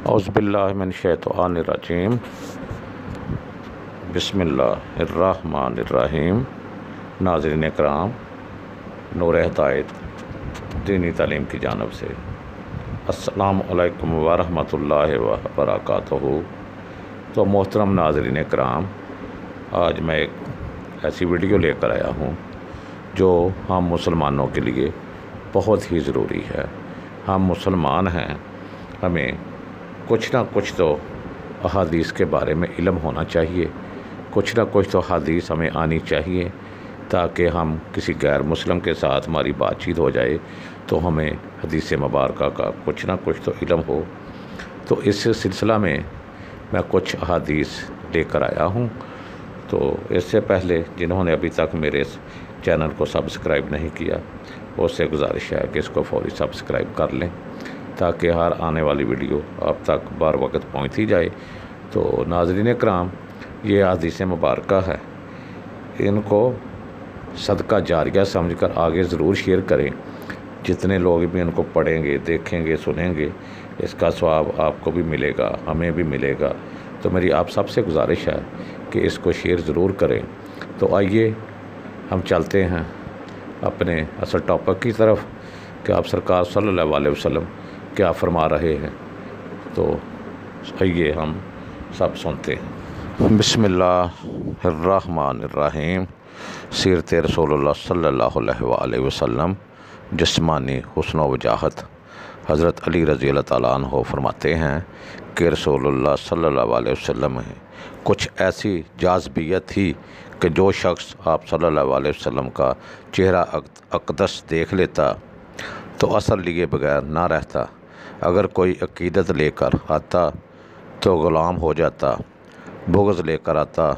اعوذ باللہ من الشیطان الرجیم بسم اللہ الرحمن الرحیم۔ ناظرین اکرام، نور ہدایت دینی تعلیم کی جانب سے السلام علیکم ورحمۃ اللہ وبرکاتہ۔ تو محترم ناظرین اکرام، آج میں ایک ایسی ویڈیو لے کر آیا ہوں جو ہم مسلمانوں کے لیے بہت ہی ضروری ہے۔ ہم مسلمان ہیں، ہمیں کچھ نہ کچھ تو احادیث کے بارے میں علم ہونا چاہیے، کچھ نہ کچھ تو حدیث ہمیں آنی چاہیے، تاکہ ہم کسی غیر مسلم کے ساتھ ہماری بات چیت ہو جائے تو ہمیں حدیث مبارکہ کا کچھ نہ کچھ تو علم ہو۔ تو اس سلسلہ میں کچھ احادیث لے کر آیا ہوں۔ تو اس سے پہلے جنہوں نے ابھی تک میرے چینل کو سبسکرائب نہیں کیا، اس سے گزارش ہے کہ اس کو فوری سبسکرائب کر لیں، تاکہ ہر آنے والی ویڈیو آپ تک بر وقت پہنچتی جائے۔ تو ناظرین کرام، یہ احادیث مبارکہ ہے، ان کو صدقہ جاریہ سمجھ کر آگے ضرور شیئر کریں۔ جتنے لوگ بھی ان کو پڑھیں گے، دیکھیں گے، سنیں گے، اس کا ثواب آپ کو بھی ملے گا، ہمیں بھی ملے گا۔ تو میری آپ سب سے گزارش ہے کہ اس کو شیئر ضرور کریں۔ تو آئیے ہم چلتے ہیں اپنے اصل ٹاپک کی طرف کہ آپ سرکار صلی اللہ علیہ وسلم کیا فرما رہے ہیں۔ تو آئیے ہم سب سنتے ہیں۔ بسم اللہ الرحمن الرحیم۔ سیرت رسول اللہ صلی اللہ علیہ وآلہ وسلم، جسمانی حسن و وجاہت۔ حضرت علی رضی اللہ تعالیٰ عنہ فرماتے ہیں کہ رسول اللہ صلی اللہ علیہ وسلم میں کچھ ایسی جاذبیت تھی کہ جو شخص آپ صلی اللہ علیہ وسلم کا چہرہ اقدس دیکھ لیتا تو اثر لیے بغیر نہ رہتا۔ اگر کوئی عقیدت لے کر آتا تو غلام ہو جاتا، بغض لے کر آتا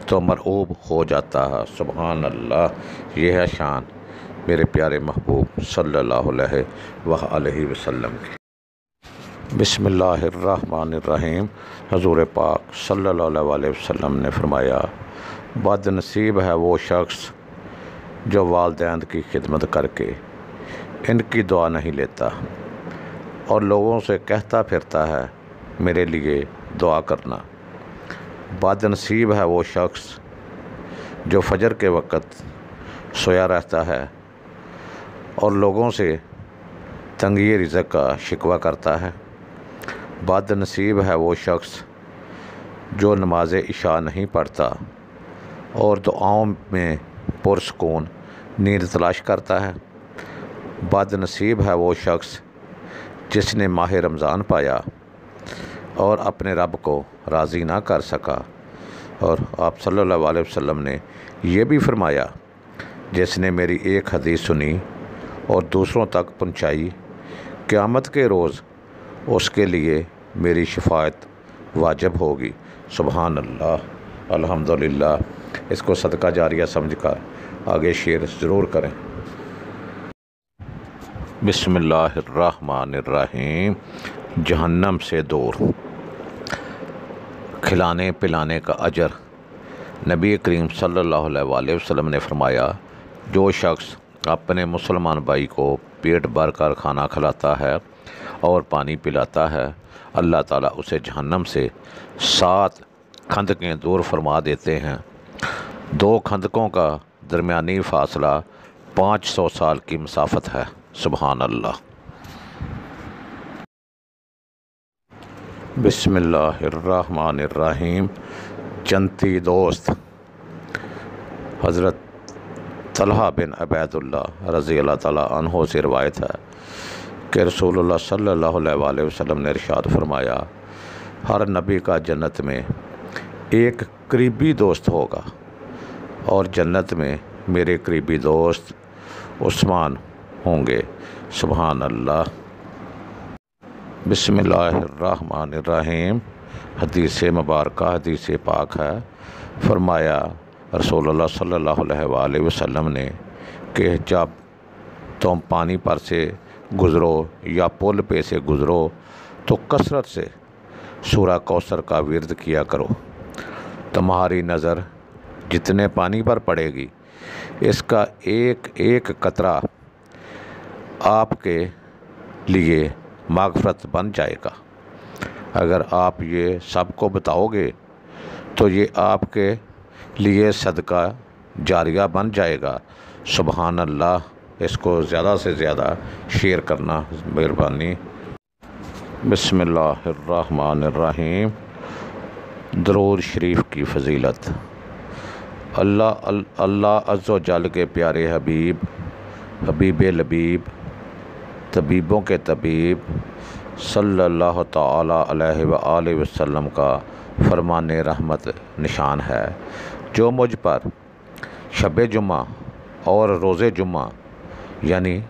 تو مرعوب ہو جاتا۔ سبحان اللہ، یہ ہے شان میرے پیارے محبوب صلی اللہ علیہ وآلہ وسلم کی۔ بسم اللہ الرحمن الرحیم۔ حضور پاک صلی اللہ علیہ وسلم نے فرمایا، بد نصیب ہے وہ شخص جو والدین کی خدمت کر کے ان کی دعا نہیں لیتا اور لوگوں سے کہتا پھرتا ہے میرے لیے دعا کرنا۔ بد نصیب ہے وہ شخص جو فجر کے وقت سویا رہتا ہے اور لوگوں سے تنگی رزق کا شکوہ کرتا ہے۔ بد نصیب ہے وہ شخص جو نماز عشاء نہیں پڑھتا اور دعاؤں میں پرسکون نیند تلاش کرتا ہے۔ بد نصیب ہے وہ شخص جس نے ماہ رمضان پایا اور اپنے رب کو راضی نہ کر سکا۔ اور آپ صلی اللہ علیہ وسلم نے یہ بھی فرمایا، جس نے میری ایک حدیث سنی اور دوسروں تک پہنچائی، قیامت کے روز اس کے لیے میری شفاعت واجب ہوگی۔ سبحان اللہ، الحمدللہ۔ اس کو صدقہ جاریہ سمجھ کر آگے شیئر ضرور کریں۔ بسم اللہ الرحمن الرحیم۔ جہنم سے دور۔ کھلانے پلانے کا اجر۔ نبی کریم صلی اللہ علیہ وآلہ وسلم نے فرمایا، جو شخص اپنے مسلمان بھائی کو پیٹ بھر کر کھانا کھلاتا ہے اور پانی پلاتا ہے، اللہ تعالیٰ اسے جہنم سے 7 کھندقیں دور فرما دیتے ہیں۔ 2 کھندقوں کا درمیانی فاصلہ 500 سال کی مسافت ہے۔ سبحان اللہ۔ بسم اللہ الرحمن الرحیم۔ جنتی دوست۔ حضرت طلحہ بن عبید اللہ رضی اللہ تعالیٰ عنہ سے روایت ہے کہ رسول اللہ صلی اللہ علیہ وآلہ وسلم نے ارشاد فرمایا، ہر نبی کا جنت میں ایک قریبی دوست ہوگا اور جنت میں میرے قریبی دوست عثمان ہوں گے۔ سبحان اللہ۔ بسم اللہ الرحمن الرحیم۔ حدیث مبارکہ، حدیث پاک ہے۔ فرمایا رسول اللہ صلی اللہ علیہ وآلہ وسلم نے کہ جب تم پانی پر سے گزرو یا پل پہ سے گزرو تو کثرت سے سورہ کوثر کا ورد کیا کرو۔ تمہاری نظر جتنے پانی پر پڑے گی، اس کا ایک ایک قطرہ آپ کے لیے مغفرت بن جائے گا۔ اگر آپ یہ سب کو بتاؤ گے تو یہ آپ کے لیے صدقہ جاریہ بن جائے گا۔ سبحان اللہ، اس کو زیادہ سے زیادہ شیئر کرنا مہربانی۔ بسم اللہ الرحمن الرحیم۔ درود شریف کی فضیلت۔ اللہ عز و جل کے پیارے حبیب، حبیب لبیب، طبیبوں کے طبیب صلی اللہ تعالیٰ علیہ وآلہ وسلم کا فرمان رحمت نشان ہے، جو مجھ پر شب جمعہ اور روز جمعہ یعنی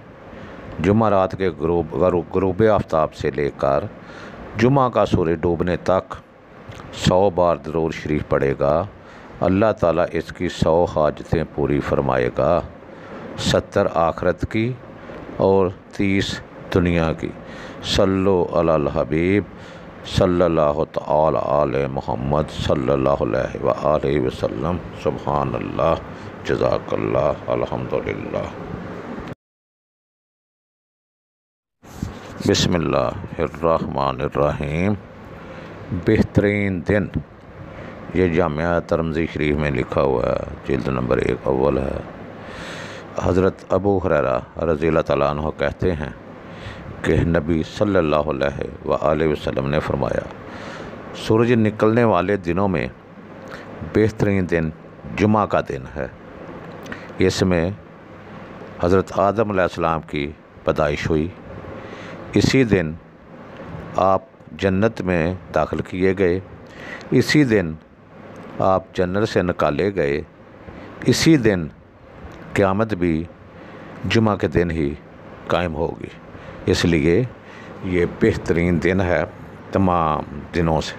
جمعہ رات کے غروب آفتاب سے لے کر جمعہ کا سورج ڈوبنے تک 100 بار درود شریف پڑھے گا، اللہ تعالیٰ اس کی 100 حاجتیں پوری فرمائے گا، 70 آخرت کی اور 30 دنیا کی۔ صلو علی الحبیب صلی اللہ تعالی علی محمد صلی اللہ علیہ وآلہ وسلم۔ سبحان اللہ، جزاک اللہ، الحمدللہ۔ بسم اللہ الرحمن الرحیم۔ بہترین دن، یہ جامعہ ترمذی شریف میں لکھا ہوا ہے، جلد نمبر 1 اول ہے۔ حضرت ابو ہریرہ رضی اللہ تعالیٰ عنہ کہتے ہیں کہ نبی صلی اللہ علیہ وآلہ وسلم نے فرمایا، سورج نکلنے والے دنوں میں بہترین دن جمعہ کا دن ہے۔ اس میں حضرت آدم علیہ السلام کی پیدائش ہوئی، اسی دن آپ جنت میں داخل کیے گئے، اسی دن آپ جنت سے نکالے گئے، اسی دن قیامت بھی جمعہ کے دن ہی قائم ہوگی، اس لیے یہ بہترین دن ہے تمام دنوں سے۔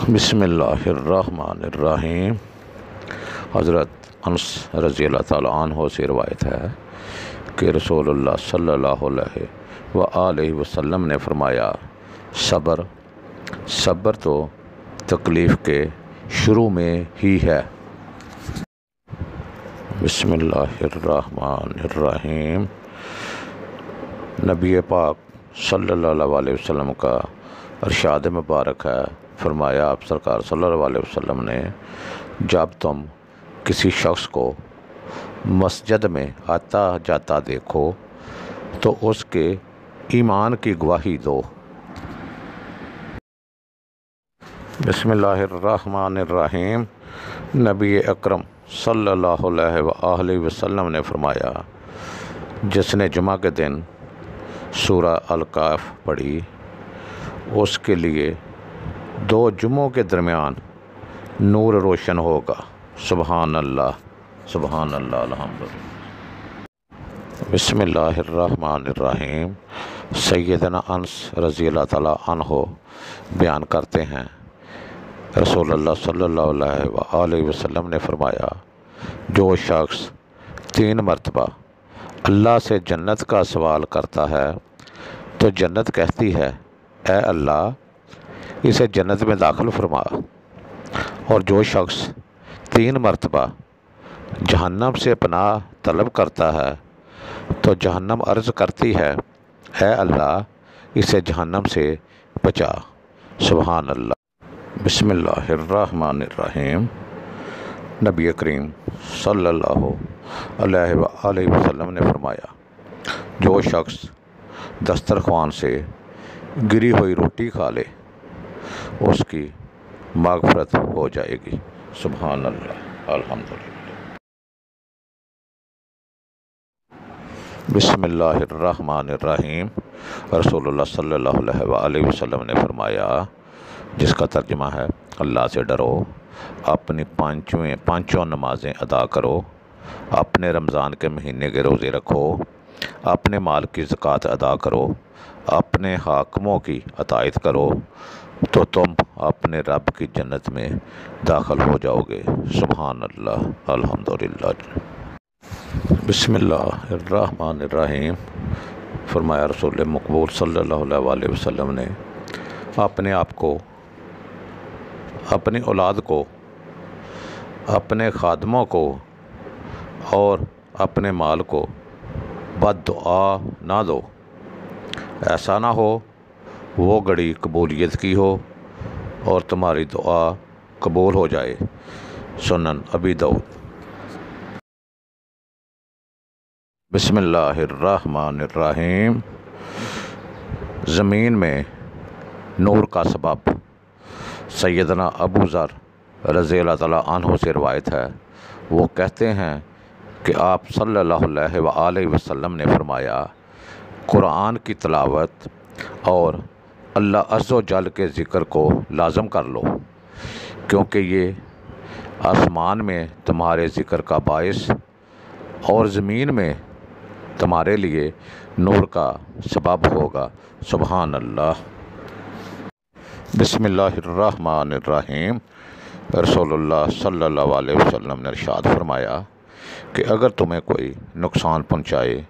بسم اللہ الرحمن الرحیم۔ حضرت انس رضی اللہ تعالیٰ عنہ سے روایت ہے کہ رسول اللہ صلی اللہ علیہ وآلہ وسلم نے فرمایا، صبر تو تکلیف کے شروع میں ہی ہے۔ بسم اللہ الرحمن الرحیم۔ نبی پاک صلی اللہ علیہ وسلم کا ارشاد مبارک ہے، فرمایا آپ سرکار صلی اللہ علیہ وسلم نے، جب تم کسی شخص کو مسجد میں آتا جاتا دیکھو تو اس کے ایمان کی گواہی دو۔ بسم اللہ الرحمن الرحیم۔ نبی اکرم صلی اللہ علیہ وآلہ وسلم نے فرمایا، جس نے جمعہ کے دن سورہ الکہف پڑھی، اس کے لیے 2 جمعوں کے درمیان نور روشن ہوگا۔ سبحان اللہ، سبحان اللہ، الحمدللہ۔ بسم اللہ الرحمن الرحیم۔ سیدنا انس رضی اللہ تعالیٰ عنہ بیان کرتے ہیں، رسول اللہ صلی اللہ علیہ وآلہ وسلم نے فرمایا، جو شخص 3 مرتبہ اللہ سے جنت کا سوال کرتا ہے تو جنت کہتی ہے، اے اللہ اسے جنت میں داخل فرما، اور جو شخص 3 مرتبہ جہنم سے پناہ طلب کرتا ہے تو جہنم عرض کرتی ہے، اے اللہ اسے جہنم سے بچا۔ سبحان اللہ۔ بسم اللہ الرحمن الرحیم۔ نبی کریم صلی اللہ علیہ وآلہ وسلم نے فرمایا، جو شخص دسترخوان سے گری ہوئی روٹی کھا لے اس کی مغفرت ہو جائے گی۔ سبحان اللہ، الحمدللہ۔ بسم اللہ الرحمن الرحیم۔ رسول اللہ صلی اللہ علیہ وآلہ وسلم نے فرمایا، جس کا ترجمہ ہے، اللہ سے ڈرو، اپنی پانچوں نمازیں ادا کرو، اپنے رمضان کے مہینے کے روزے رکھو، اپنے مال کی زکوٰۃ ادا کرو، اپنے حاکموں کی اطاعت کرو، تو تم اپنے رب کی جنت میں داخل ہو جاؤ گے۔ سبحان اللہ، الحمدللہ۔ بسم اللہ الرحمن الرحیم۔ فرمایا رسول مقبول صلی اللہ علیہ وسلم نے، اپنے آپ کو، اپنی اولاد کو، اپنے خادموں کو اور اپنے مال کو بد دعا نہ دو۔ ایسا نہ ہو وہ گھڑی قبولیت کی ہو اور تمہاری دعا قبول ہو جائے۔ سنن ابی داؤد۔ بسم اللہ الرحمن الرحیم۔ زمین میں نور کا سبب سیدنا ابو ذر رضی اللہ تعالیٰ عنہ سے روایت ہے، وہ کہتے ہیں کہ آپ صلی اللہ علیہ وآلہ وسلم نے فرمایا، قرآن کی تلاوت اور اللہ عز و جل کے ذکر کو لازم کر لو، کیونکہ یہ آسمان میں تمہارے ذکر کا باعث اور زمین میں تمہارے لیے نور کا سبب ہوگا۔ سبحان اللہ۔ بسم اللہ الرحمن الرحیم۔ رسول اللہ صلی اللہ علیہ وسلم نے ارشاد فرمایا کہ اگر تمہیں کوئی نقصان پہنچائے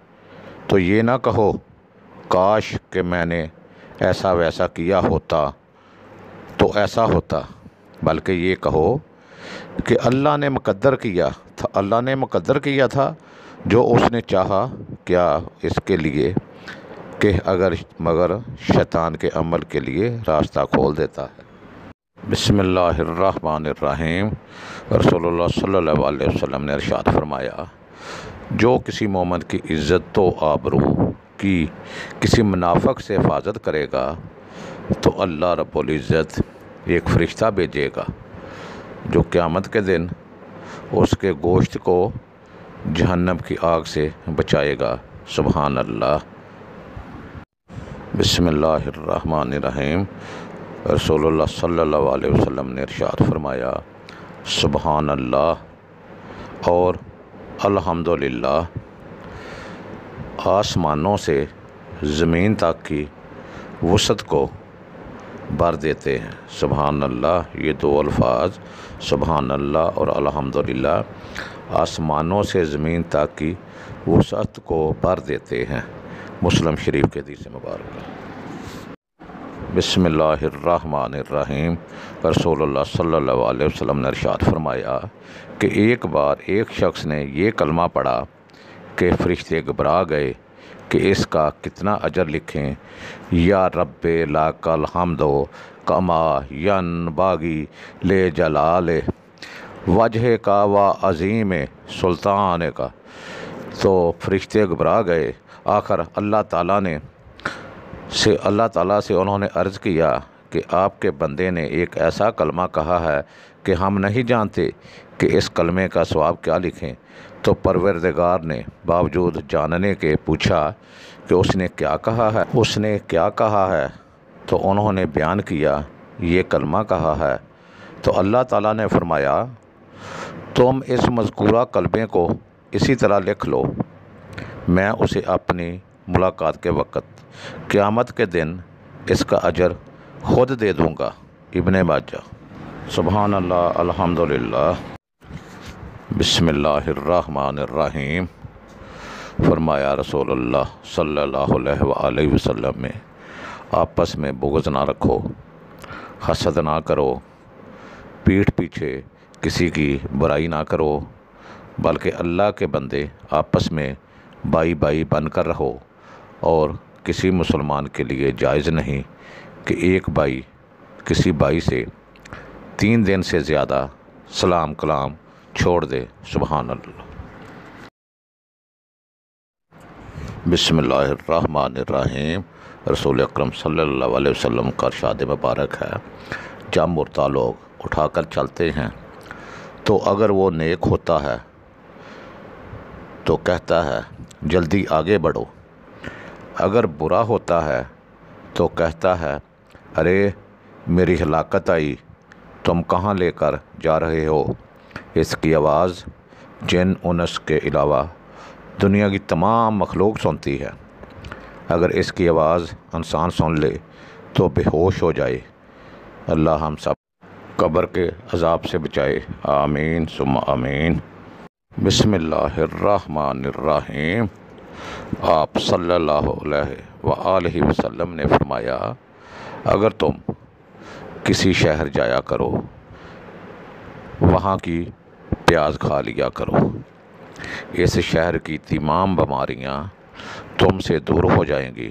تو یہ نہ کہو کاش کہ میں نے ایسا ویسا کیا ہوتا تو ایسا ہوتا، بلکہ یہ کہو کہ اللہ نے مقدر کیا تھا جو اس نے چاہا، کیا اس کے لیے کہ مگر شیطان کے عمل کے لیے راستہ کھول دیتا ہے۔ بسم اللہ الرحمن الرحیم۔ رسول اللہ صلی اللہ علیہ وسلم نے ارشاد فرمایا، جو کسی مومن کی عزت و آبرو کی کسی منافق سے حفاظت کرے گا تو اللہ رب العزت ایک فرشتہ بھیجے گا جو قیامت کے دن اس کے گوشت کو جہنم کی آگ سے بچائے گا۔ سبحان اللہ۔ بسم اللہ الرحمن الرحیم۔ رسول اللہ صلی اللہ علیہ وسلم نے ارشاد فرمایا، سبحان اللہ اور الحمدللہ آسمانوں سے زمین تک کی وسعت کو بھر دیتے ہیں۔ سبحان اللہ، یہ دو الفاظ سبحان اللہ اور الحمدللہ آسمانوں سے زمین تک کی وسعت کو بھر دیتے ہیں۔ مسلم شریف کے حدیث مبارکہ۔ بسم اللہ الرحمن الرحیم۔ رسول اللہ صلی اللہ علیہ وسلم نے ارشاد فرمایا کہ ایک بار ایک شخص نے یہ کلمہ پڑھا کہ فرشتے گھبرا گئے کہ اس کا کتنا اجر لکھیں۔ یا رب لک الحمد کما ینبغی لجلال وجہ کا و عظیم سلطان کا۔ تو فرشتے گھبرا گئے۔ آخر اللہ تعالیٰ سے انہوں نے عرض کیا کہ آپ کے بندے نے ایک ایسا کلمہ کہا ہے کہ ہم نہیں جانتے کہ اس کلمے کا ثواب کیا لکھیں۔ تو پروردگار نے باوجود جاننے کے پوچھا کہ اس نے کیا کہا ہے تو انہوں نے بیان کیا یہ کلمہ کہا ہے۔ تو اللہ تعالیٰ نے فرمایا تم اس مذکورہ کلمے کو اسی طرح لکھ لو، میں اسے اپنی ملاقات کے وقت قیامت کے دن اس کا اجر خود دے دوں گا۔ ابن ماجہ۔ سبحان اللہ، الحمدللہ۔ بسم اللہ الرحمن الرحیم۔ فرمایا رسول اللہ صلی اللہ علیہ وآلہ وسلم میں، آپس میں بغض نہ رکھو، حسد نہ کرو، پیٹھ پیچھے کسی کی برائی نہ کرو، بلکہ اللہ کے بندے آپس میں بھائی بھائی بن کر رہو، اور کسی مسلمان کے لیے جائز نہیں کہ ایک بھائی کسی بھائی سے 3 دن سے زیادہ سلام کلام چھوڑ دے۔ سبحان اللہ۔ بسم اللہ الرحمن الرحیم۔ رسول اکرم صلی اللہ علیہ وسلم کا ارشاد مبارک ہے، جب مردہ لوگ اٹھا کر چلتے ہیں تو اگر وہ نیک ہوتا ہے تو کہتا ہے جلدی آگے بڑھو، اگر برا ہوتا ہے تو کہتا ہے ارے میری ہلاکت آئی، تم کہاں لے کر جا رہے ہو۔ اس کی آواز جن انس کے علاوہ دنیا کی تمام مخلوق سنتی ہے، اگر اس کی آواز انسان سن لے تو بے ہوش ہو جائے۔ اللہ ہم سب قبر کے عذاب سے بچائے، آمین ثم آمین۔ بسم اللہ الرحمن الرحیم۔ آپ صلی اللہ علیہ وآلہ وسلم نے فرمایا، اگر تم کسی شہر جایا کرو، وہاں کی پیاز کھا لیا کرو، اس شہر کی تمام بیماریاں تم سے دور ہو جائیں گی۔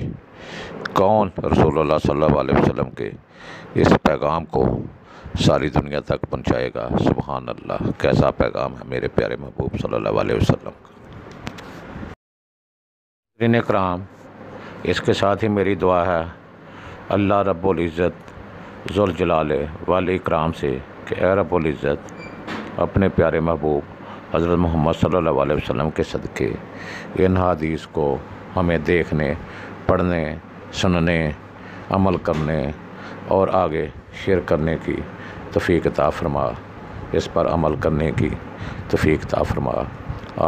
کون رسول اللہ صلی اللہ علیہ وسلم کے اس پیغام کو ساری دنیا تک پہنچائے گا؟ سبحان اللہ، کیسا پیغام ہے میرے پیارے محبوب صلی اللہ علیہ وسلم کا۔ ناظرین اکرام، اس کے ساتھ ہی میری دعا ہے اللہ رب العزت ذوالجلال والاکرام سے کہ اے رب العزت اپنے پیارے محبوب حضرت محمد صلی اللہ علیہ وسلم کے صدقے ان حدیث کو ہمیں دیکھنے، پڑھنے، سننے، عمل کرنے اور آگے شیئر کرنے کی توفیق عطا فرما، اس پر عمل کرنے کی توفیق عطا فرما،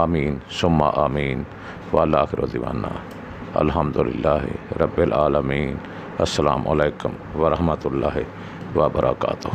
آمین ثم آمین۔ والآخر دعوانا الحمدللہ رب العالمین۔ السلام علیکم ورحمۃ اللہ وبرکاتہ۔